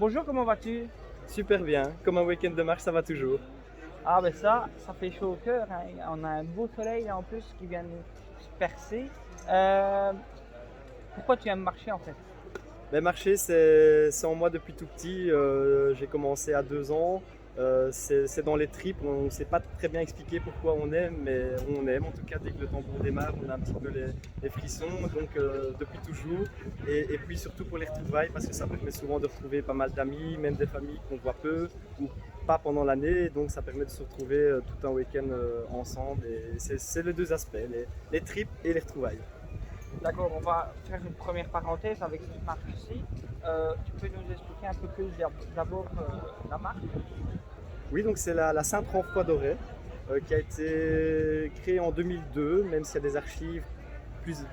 Bonjour, comment vas-tu? Super bien, comme un week-end de marche, ça va toujours. Ah ben ça fait chaud au cœur, hein. On a un beau soleil là en plus qui vient nous percer. Euh, Pourquoi tu aimes marcher en fait? Mais marcher, c'est en moi depuis tout petit. J'ai commencé à 2 ans. C'est dans les tripes. On ne sait pas très bien expliquer pourquoi on aime, mais on aime. En tout cas, dès que le tambour démarre, on a un petit peu les frissons. Donc, depuis toujours. Et puis surtout pour les retrouvailles, parce que ça permet souvent de retrouver pas mal d'amis, même des familles qu'on voit peu ou pas pendant l'année. Donc, ça permet de se retrouver tout un week-end ensemble. Et c'est les deux aspects, les tripes et les retrouvailles. D'accord, on va faire une première parenthèse avec cette marque-ci. Tu peux nous expliquer un peu plus d'abord la marque? Oui, donc c'est la Saint-Franfoy d'Auray qui a été créée en 2002, même s'il y a des archives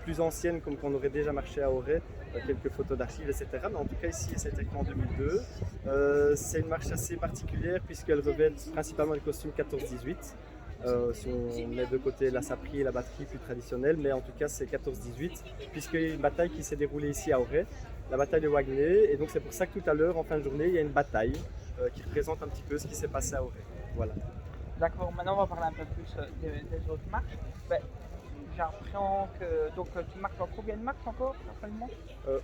plus anciennes, comme qu'on aurait déjà marché à Auray, quelques photos d'archives, etc. Mais en tout cas, ici, ça a été créé en 2002. C'est une marche assez particulière puisqu'elle revêt principalement les costumes 14-18. Si on met de côté la saperie et la batterie plus traditionnelle, mais en tout cas c'est 14-18, puisqu'il y a une bataille qui s'est déroulée ici à Auray, la bataille de Wagney, et donc c'est pour ça que tout à l'heure, en fin de journée, il y a une bataille qui représente un petit peu ce qui s'est passé à Auray. Voilà. D'accord, maintenant on va parler un peu plus des autres marques. Ben, j'apprends que donc tu marches dans combien de marches encore actuellement?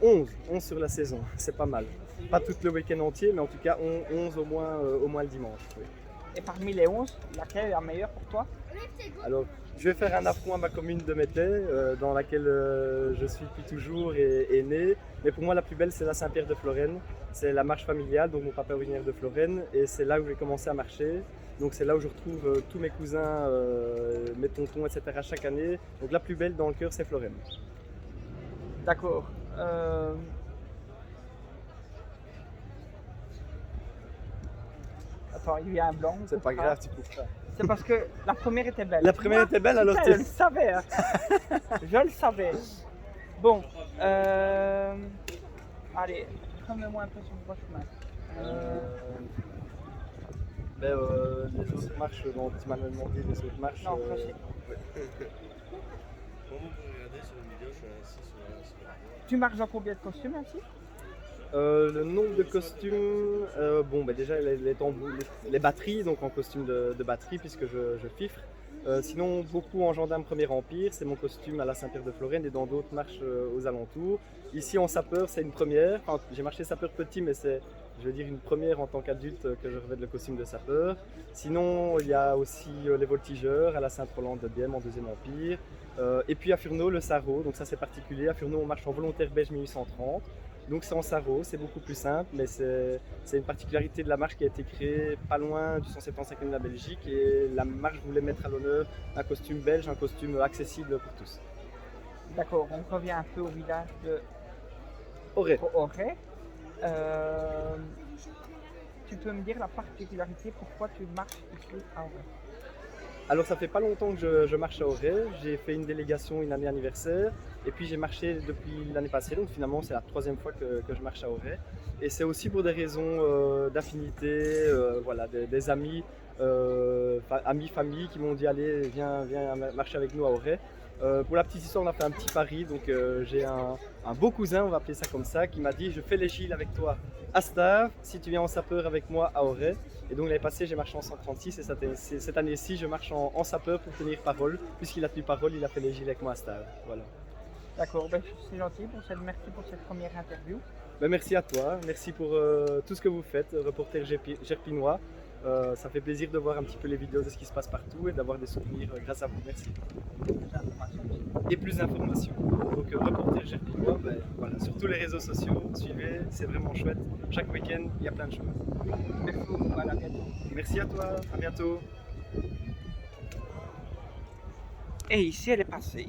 11 sur la saison, c'est pas mal. Pas tout le week-end entier, mais en tout cas 11 au moins le dimanche. Oui. Et parmi les 11, laquelle est la meilleure pour toi? Alors, je vais faire un affront à ma commune de Mettey, dans laquelle je suis depuis toujours et né. Mais pour moi, la plus belle, c'est la Saint-Pierre de Florenne. C'est la marche familiale, donc mon papa est originaire de Florenne, et c'est là où j'ai commencé à marcher. Donc c'est là où je retrouve tous mes cousins, mes tontons, etc. chaque année. Donc la plus belle dans le cœur, c'est Florenne. D'accord. Attends, il y a un blanc. C'est pas grave, tu coupes pas. C'est parce que la première était belle. La première était belle, alors Putain, je le savais. Hein. Je le savais. Bon, allez, prends-moi un peu sur le droit chemin. Les autres marches dont tu m'as demandé, les autres marches. Non, ça c'est. Ouais. Comment vous pouvez regarder sur une vidéo, je suis assis sur la Tu marches dans combien de costumes ainsi? Le nombre de costumes, déjà les batteries, donc en costume de batterie puisque je fifre. Sinon beaucoup en gendarme Premier Empire, c'est mon costume à la Saint-Pierre de Florenne et dans d'autres marches aux alentours. Ici en sapeur c'est une première, enfin, j'ai marché sapeur petit mais c'est je veux dire une première en tant qu'adulte que je revête le costume de sapeur. Sinon il y a aussi les voltigeurs à la Sainte-Rolande de Bième en Deuxième Empire. Et puis à Furneaux le sarrau, donc ça c'est particulier, à Furneaux on marche en volontaire belge 1830. Donc c'est en sarrau, c'est beaucoup plus simple, mais c'est une particularité de la marche qui a été créée pas loin du 175e de la Belgique et la marche voulait mettre à l'honneur un costume belge, un costume accessible pour tous. D'accord, on revient un peu au village de Auray. Auray. Tu peux me dire la particularité pourquoi tu marches ici à Auray? Alors ça fait pas longtemps que je marche à Auray, j'ai fait une délégation une année anniversaire et puis j'ai marché depuis l'année passée, donc finalement c'est la troisième fois que je marche à Auray. Et c'est aussi pour des raisons d'affinité, voilà, des amis, amis, famille qui m'ont dit allez viens marcher avec nous à Auray. Pour la petite histoire, on a fait un petit pari, donc j'ai un beau cousin, on va appeler ça comme ça, qui m'a dit je fais les Gilles avec toi à Stave si tu viens en sapeur avec moi à Auray. Et donc l'année passée j'ai marché en 136 et cette année-ci je marche en sapeur pour tenir parole, puisqu'il a tenu parole, il a fait les Gilles avec moi à Stave. Voilà. D'accord, ben, c'est gentil, merci pour cette première interview. Ben, merci à toi, merci pour tout ce que vous faites, reporter gerpinois. Ça fait plaisir de voir un petit peu les vidéos de ce qui se passe partout et d'avoir des souvenirs grâce à vous. Merci. Et plus d'informations. Donc reporter gerpinois, ben, voilà, sur tous les réseaux sociaux, suivez, c'est vraiment chouette. Chaque week-end, il y a plein de choses. Merci beaucoup, à bientôt. Merci à toi, à bientôt. Et ici elle est passée.